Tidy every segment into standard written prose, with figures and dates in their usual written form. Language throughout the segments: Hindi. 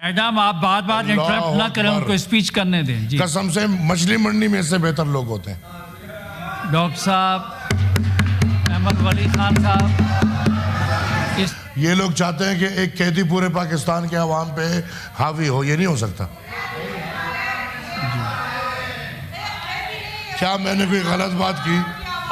मैडम आप बार बार इंटरप्ट ना करें, उनको स्पीच करने दें। जी कसम से मछली मंडी में से बेहतर लोग होते हैं। डॉक्टर साहब, अहमद वली खान साहब, ये लोग चाहते हैं कि एक कैदी पूरे पाकिस्तान के अवाम पे हावी हो, ये नहीं हो सकता। क्या मैंने कोई गलत बात की?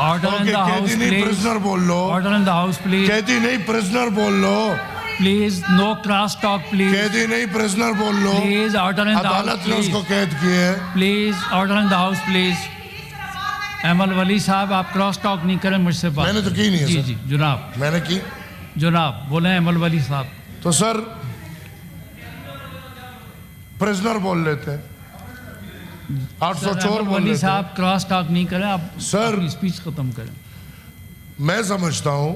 ऑर्डर इन द हाउस कैदी नहीं प्लीज। प्रिजनर बोल लो। Order in the house please. कैदी नहीं प्रिजनर बोल लो please. No cross talk please. कैदी नहीं प्रिजनर बोल लो please. Order in the house अदालत ने उसको कैद किए है। Please. Order in the house please. Ahmad Wali sahab आप क्रॉस टॉक नहीं करें मुझसे बात। मैंने तो की नहीं है जी सर। जी जनाब, मैंने की। जनाब बोले अहमद वली साहब। तो सर प्रिजनर बोल लेते हैं, 800 चोर बोल वली लेते हैं। साहब क्रॉस टॉक नहीं करें आप, सर अपनी स्पीच खत्म करें। मैं समझता हूं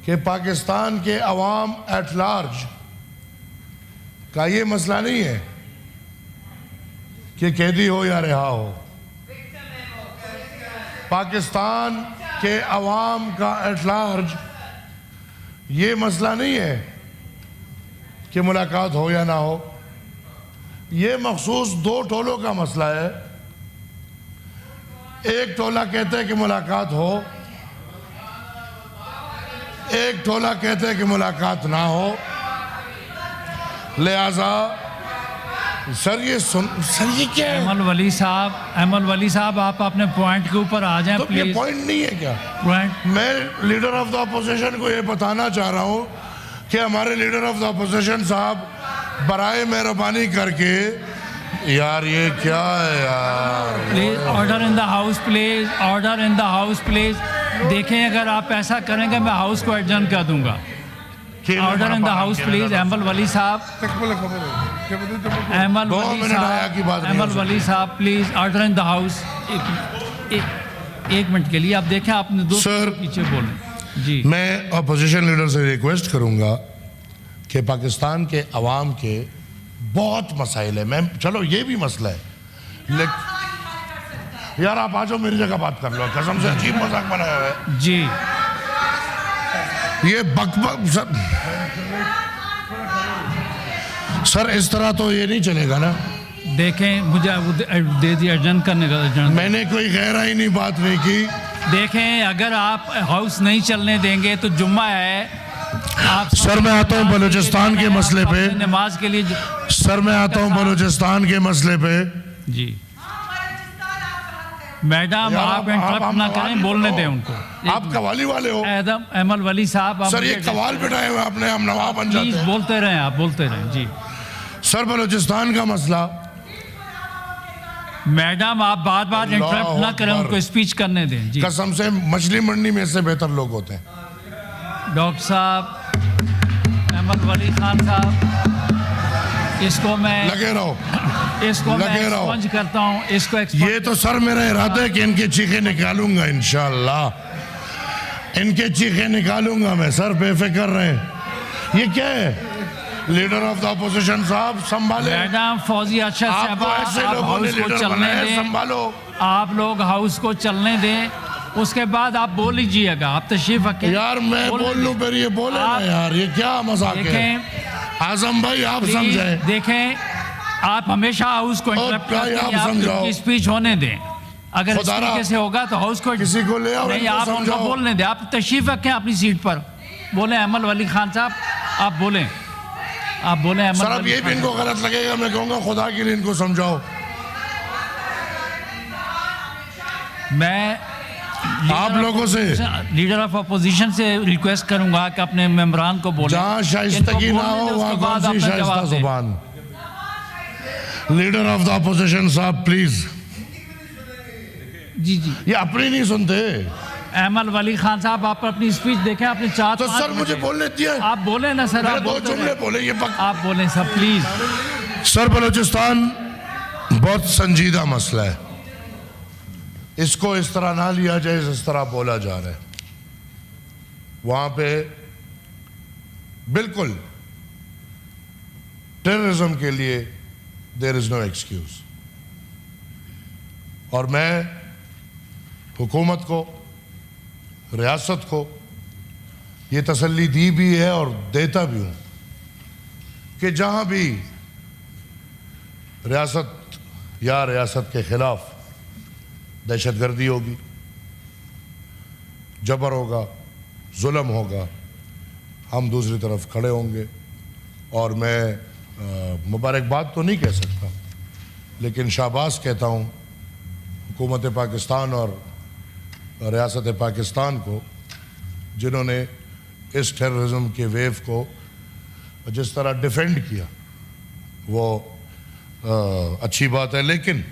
कि पाकिस्तान के अवाम एट लार्ज का ये मसला नहीं है कि कैदी हो या रिहा हो। पाकिस्तान के अवाम का एट लार्ज ये मसला नहीं है कि मुलाकात हो या ना हो। ये मखसूस दो टोलों का मसला है। एक टोला कहते हैं कि मुलाकात हो, एक टोला कहते हैं कि मुलाकात ना हो। लिहाजा सर ये क्या है? अहमद वली साहब आप अपने पॉइंट के ऊपर आ जाएं तो ये प्लीज। पॉइंट नहीं है क्या? पॉइंट। मैं लीडर ऑफ द अपोजिशन को ये बताना चाह रहा हूं कि हमारे लीडर ऑफ द अपोजिशन साहब बराए मेहरबानी करके, यार ये क्या है यार? Please order in the house please. Order in the house please. देखें अगर आप ऐसा करेंगे मैं हाउस को एडजर्न कर दूंगा। Order in the house please. Ahmad Wali sahab, Ahmad Wali sahab please order in the house. एक मिनट के लिए आप देखें, आपने दो सर पीछे बोले। जी मैं अपोजिशन लीडर से रिक्वेस्ट करूंगा कि पाकिस्तान के अवाम के बहुत मसाइल है। मैं चलो ये भी मसला है, लेकिन यार आप आ जाओ मेरी जगह बात कर लो। कसम से अजीब मजाक बनाया हुआ है जी। ये बकबक सर इस तरह तो ये नहीं चलेगा ना। देखें मुझे दे दिया एडजर्न करने का। मैंने कोई गहराई नहीं बात नहीं की। देखें अगर आप हाउस नहीं चलने देंगे तो जुम्मा है। आप सर मैं आता हूँ बलूचिस्तान के मसले पे। नमाज के लिए सर मैं आता हूँ बलूचिस्तान के मसले पे। जी मैडम आप इंटरप्ट ना करें, बोलने दें उनको। आप कवाली वाले हो? अहमद वली साहब सर ये कवाल बिठाए हुए आपने, हम नवाब बन जाते हैं। बोलते रहें, आप बोलते रहें। जी सर बलूचिस्तान का मसला। मैडम आप बार बार इंटरप्ट ना करें, उनको स्पीच करने दें। जी कसम से मछली मंडी में से बेहतर लोग होते हैं। डॉक्टर साहब, अहमद वली खान साहब, इसको मैं लगे रहो, इसको मैं लगे रहो। एक्सपंज करता हूँ इसको। ये तो सर मेरा इरादा है कि इनके चीखे निकालूंगा इंशाल्लाह। इनके चीखे निकालूंगा मैं सर, बेफिक्र रहें। ये क्या है? लीडर ऑफ द अपोजिशन साहब संभाले। मैडम फौजी अच्छा से आपको ऐसे लोगों ने लीडर बनाया है, संभालो। आप लोग हाउस को चलने दें, उसके बाद आप बोल लीजिएगा। आप तशरीफ रखें। यार मैं बोल लूं फिर ये बोले ना यार, ये क्या मजाक है? आजम भाई आप समझें। देखें आप हमेशा हाउस को इंटरप्ट करते हैं, आप उनकी स्पीच होने दें। अगर इस तरीके से होगा तो हाउस को किसी को ले आओ, नहीं, आप उनको बोलने दें। आप तशरीफ रखें अपनी सीट पर। बोले अहमद वली खान साहब, आप बोलें, आप बोले। सर अब ये भी इनको गलत लगेगा, मैं कहूँगा खुदा के लिए इनको समझाओ। मैं आप लोगों से लीडर ऑफ अपोजिशन से रिक्वेस्ट करूंगा कि अपने मेंबरान को बोले, जहाँ शाइस्तगी ना हो वहाँ कौन सी शाइस्ता जुबान। लीडर ऑफ द अपोजिशन साहब प्लीज। जी जी ये अपनी नहीं सुनते। अहमद वली खान साहब आप अपनी स्पीच देखें, अपने चार तो सर मुझे बोलने दिया। आप बोले ना सर, आप दो जुमले बोले ये आप बोले सर प्लीज। सर बलूचिस्तान बहुत संजीदा मसला है, इसको इस तरह ना लिया जाए जिस तरह बोला जा रहा है। वहां पे बिल्कुल टेररिज्म के लिए देयर इज नो एक्सक्यूज। और मैं हुकूमत को, रियासत को ये तसल्ली दी भी है और देता भी हूं कि जहाँ भी रियासत या रियासत के ख़िलाफ़ दहशतगर्दी होगी, जबर होगा, जुल्म होगा, हम दूसरी तरफ खड़े होंगे। और मैं मुबारकबाद तो नहीं कह सकता, लेकिन शाबाश कहता हूँ हुकूमत पाकिस्तान और रियासत पाकिस्तान को, जिन्होंने इस टेररिज्म के वेव को जिस तरह डिफेंड किया, वो अच्छी बात है। लेकिन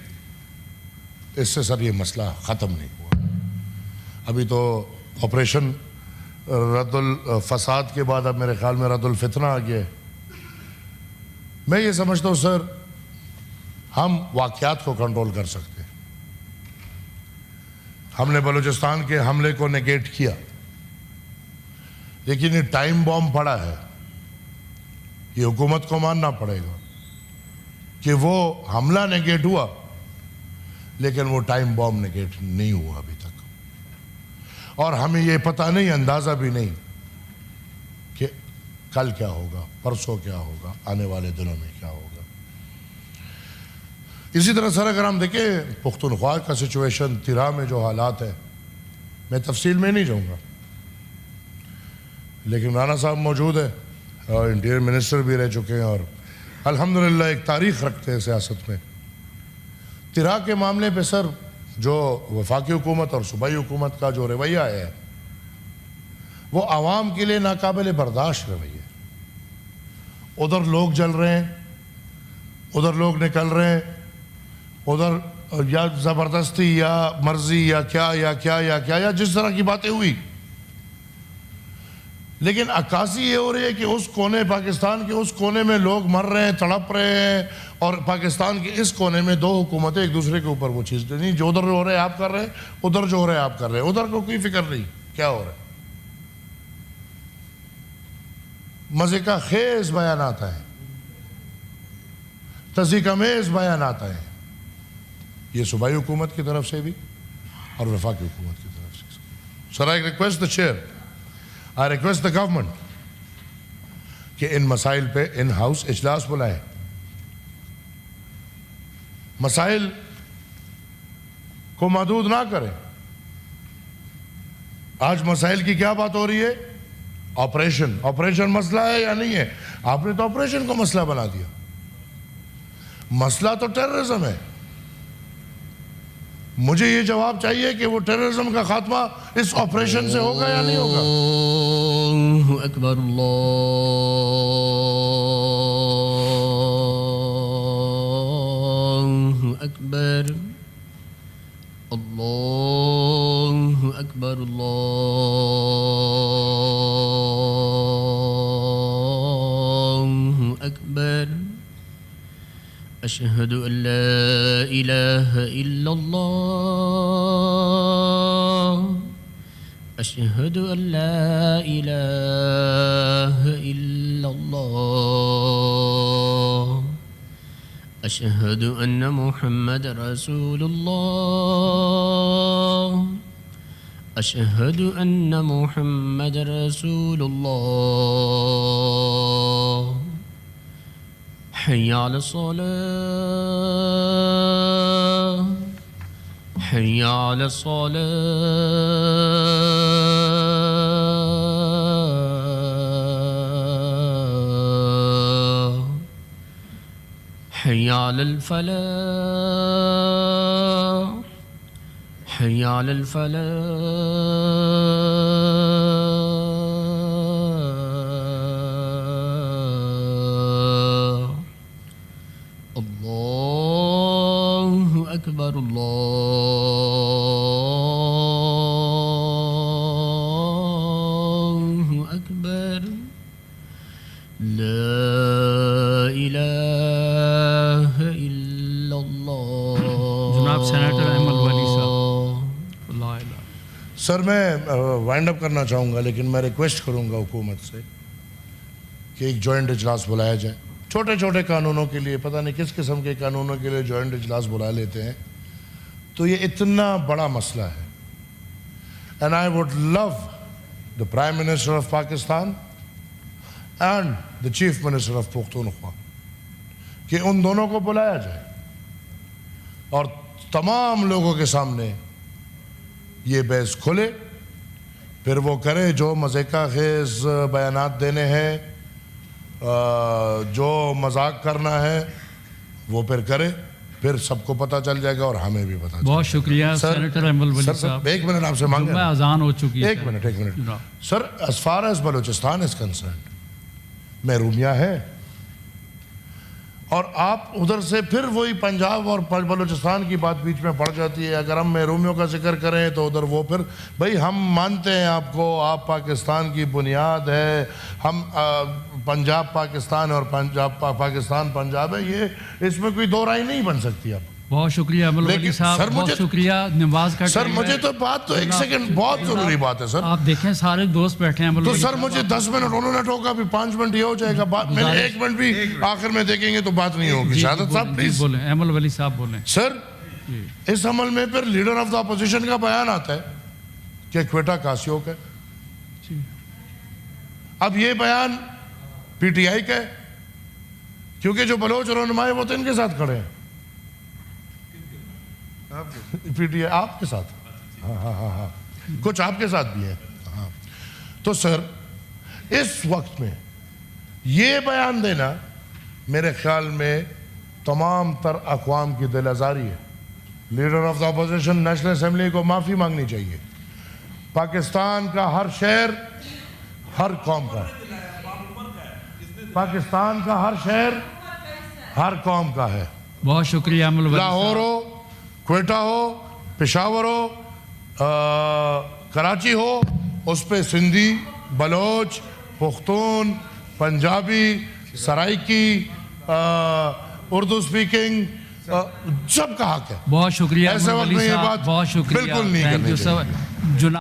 इससे सर ये मसला ख़त्म नहीं हुआ। अभी तो ऑपरेशन रद्दुल फसाद के बाद अब मेरे ख्याल में रद्दुल फितना आ गया है। मैं ये समझता हूँ सर, हम वाक़यात को कंट्रोल कर सकते हैं। हमने बलूचिस्तान के हमले को नेगेट किया, लेकिन ये टाइम बॉम्ब पड़ा है। ये हुकूमत को मानना पड़ेगा कि वो हमला नेगेट हुआ, लेकिन वो टाइम बॉम्ब नेगेट नहीं हुआ अभी तक। और हमें ये पता नहीं, अंदाज़ा भी नहीं कि कल क्या होगा, परसों क्या होगा, आने वाले दिनों में क्या होगा। इसी तरह सर अगर हम देखें पुख्तनख्वा का सिचुएशन, तिरा में जो हालात है, मैं तफसील में नहीं जाऊँगा, लेकिन राना साहब मौजूद है और इंटीरियर मिनिस्टर भी रह चुके हैं और अल्हम्दुलिल्लाह एक तारीख़ रखते हैं सियासत में। तिरा के मामले पे सर जो वफाकी हुकूमत और सूबाई हुकूमत का जो रवैया है, वो आवाम के लिए नाकाबिल बर्दाश्त रवैया। उधर लोग जल रहे हैं, उधर लोग निकल रहे हैं, उधर या ज़बरदस्ती या मर्जी या क्या जिस तरह की बातें हुई। लेकिन अक्कासी ये हो रही है कि उस कोने, पाकिस्तान के उस कोने में लोग मर रहे हैं, तड़प रहे हैं, और पाकिस्तान के इस कोने में दो हुकूमतें एक दूसरे के ऊपर वो चीज़ नहीं, जो उधर हो रहा है आप कर रहे हैं, उधर जो हो रहा है आप कर रहे हैं। उधर को कोई फिक्र नहीं क्या हो रहा है। मज़े का खेज बयान आता है, तज़ीक़-आमेज़ बयान आता है, ये सूबाई हुकूमत की तरफ से भी और वफाकी हुकूमत की तरफ से। Sir I request the chair, I request the government कि इन मसाइल पे इन हाउस इजलास बुलाएं। मसाइल को महदूद ना करें। आज मसाइल की क्या बात हो रही है? ऑपरेशन। ऑपरेशन मसला है या नहीं है? आपने तो ऑपरेशन को मसला बना दिया। मसला तो टेररिज्म है। मुझे ये जवाब चाहिए कि वो टेररिज्म का खात्मा इस ऑपरेशन से होगा या नहीं होगा। अल्लाहु अकबर, अल्लाहु अकबर, अल्लाहु अकबर, अल्लाहु अकबर। अशहदु अल्ला इलाहा इल्लल्लाह, अशहदु अल्ला इलाहा इल्लल्लाह, अशहदु अन्ना मुहम्मद रसूलुल्लाह, अशहदु अन्ना मुहम्मद रसूलुल्लाह। हय्या अला सलाह, हय्या अला सलाह, हय्या अलल फलाह, हय्या अलल फलाह। अल्लाहु अकबर, अल्लाहु अकबर। ला इलाहा इल्लल्लाह। जनाब सेनेटर अहमद वली साहब। सर मैं वाइंड अप करना चाहूँगा, लेकिन मैं रिक्वेस्ट करूँगा हुकूमत से कि एक जॉइंट इजलास बुलाया जाए। छोटे छोटे कानूनों के लिए, पता नहीं किस किस्म के कानूनों के लिए जॉइंट इजलास बुला लेते हैं, तो ये इतना बड़ा मसला है। And I would love the prime minister of Pakistan and the chief minister of Pakhtunkhwa कि उन दोनों को बुलाया जाए और तमाम लोगों के सामने ये बहस खुले, फिर वो करे जो मज़े का खेज बयानात देने हैं, जो मजाक करना है वो फिर करे, फिर सबको पता चल जाएगा और हमें भी पता बहुत शुक्रिया सर, सेनेटर अहमद वली सर, साहब। एक मिनट आपसे मांगे जुम्मा अजान हो चुकी है। एक minute sir, as far as Balochistan is concerned, महरूमिया है और आप उधर से फिर वही पंजाब और बलूचिस्तान की बात बीच में पड़ जाती है। अगर हम महरूमियों का जिक्र करें तो उधर वो फिर भाई हम मानते हैं आपको, आप पाकिस्तान की बुनियाद है, हम पंजाब पाकिस्तान और पंजाब पाकिस्तान पंजाब है, ये इसमें कोई दो राय नहीं बन सकती। अब बहुत शुक्रिया अहमद वली साहब, बहुत शुक्रिया। नमाज का सर मुझे तो बात तो एक सेकंड बहुत जरूरी बात है सर। आप देखें सारे दोस्त बैठे हैं तो सर मुझे 10 मिनट उन्होंने टोका, भी 5 मिनट ये हो जाएगा, बात मैंने 1 मिनट भी आखिर में देखेंगे तो बात नहीं होगी। शाहादत साहब प्लीज बोले, अहमद वली साहब बोले। सर इस अमल में फिर लीडर ऑफ द अपोजिशन का बयान आता है कि क्वेटा कासियो का, अब ये बयान पीटीआई का है क्योंकि जो बलोच रहनुमा है वो तो इनके साथ खड़े हैं, पीटीआई आपके साथ, हाँ, कुछ आपके साथ भी है, हाँ। तो सर इस वक्त में ये बयान देना मेरे ख्याल में तमाम तर अक़वाम की दिल आज़ारी है। Leader of the opposition national assembly को माफ़ी मांगनी चाहिए। पाकिस्तान का हर शहर हर कौम का, पाकिस्तान का हर शहर हर कौम का है। बहुत शुक्रिया अहमद वली। लाहौर हो, क्वेटा हो, पेशावर हो, कराची हो, उस पे सिंधी, बलोच, पुख्तून, पंजाबी, सराइकी, उर्दू स्पीकिंग सबका हक है। बहुत शुक्रिया ऐसे अहमद वक्त वली में ये साहब, बात बहुत शुक्रिया। बिल्कुल नहीं थैंक करनी यू चाहिए। सर।